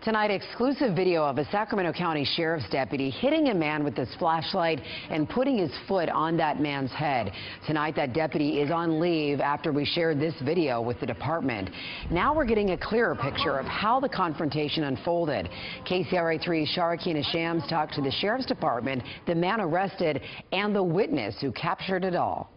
Tonight, exclusive video of a Sacramento County Sheriff's deputy hitting a man with his flashlight and putting his foot on that man's head. Tonight, that deputy is on leave after we shared this video with the department. Now we're getting a clearer picture of how the confrontation unfolded. KCRA 3's Sharakina Shams talked to the Sheriff's Department, the man arrested, and the witness who captured it all.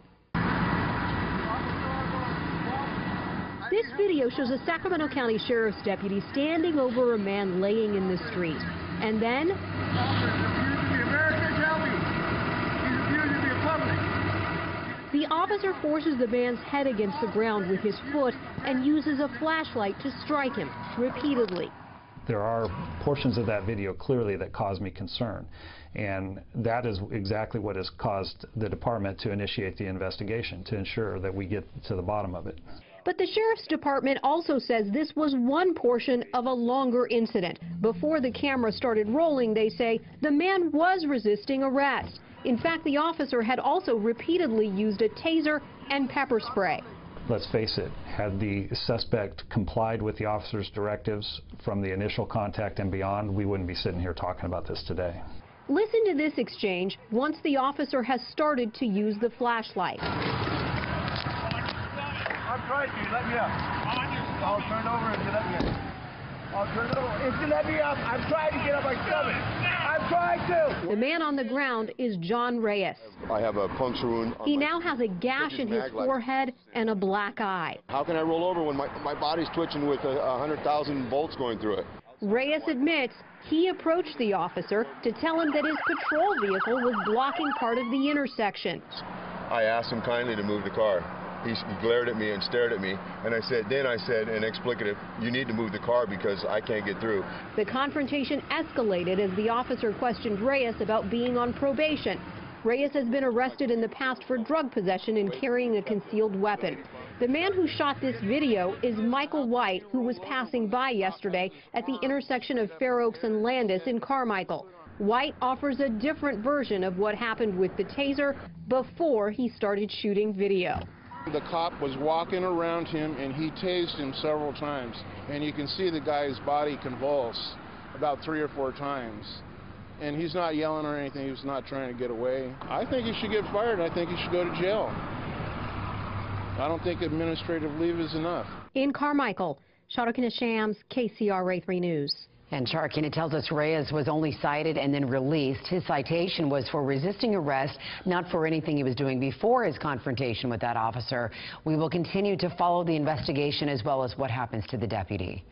This video shows a Sacramento County Sheriff's deputy standing over a man laying in the street. And then the officer forces the man's head against the ground with his foot and uses a flashlight to strike him repeatedly. There are portions of that video clearly that cause me concern, and that is exactly what has caused the department to initiate the investigation to ensure that we get to the bottom of it. But the Sheriff's Department also says this was one portion of a longer incident. Before the camera started rolling, they say the man was resisting arrest. In fact, the officer had also repeatedly used a taser and pepper spray. Let's face it, had the suspect complied with the officer's directives from the initial contact and beyond, we wouldn't be sitting here talking about this today. Listen to this exchange once the officer has started to use the flashlight. I'm trying to, let me up. I'll turn over if you let me up. I'll turn it over. If you let me up, I'm trying to get up my stomach. I'm trying to. The man on the ground is John Reyes. I have a puncture wound. He now has a gash in his forehead and a black eye. How can I roll over when my body's twitching with 100,000 volts going through it? Reyes admits he approached the officer to tell him that his patrol vehicle was blocking part of the intersection. I asked him kindly to move the car. He glared at me and stared at me, and I said, in explicative, you need to move the car because I can't get through. The confrontation escalated as the officer questioned Reyes about being on probation. Reyes has been arrested in the past for drug possession and carrying a concealed weapon. The man who shot this video is Michael White, who was passing by yesterday at the intersection of Fair Oaks and Landis in Carmichael. White offers a different version of what happened with the taser before he started shooting video. The cop was walking around him and he tased him several times, and you can see the guy's body convulse about 3 or 4 times. And he's not yelling or anything, he was not trying to get away. I think he should get fired. I think he should go to jail. I don't think administrative leave is enough. In Carmichael, Sharakina Shams, KCRA 3 News. And Sharakina tells us Reyes was only cited and then released. His citation was for resisting arrest, not for anything he was doing before his confrontation with that officer. We will continue to follow the investigation as well as what happens to the deputy.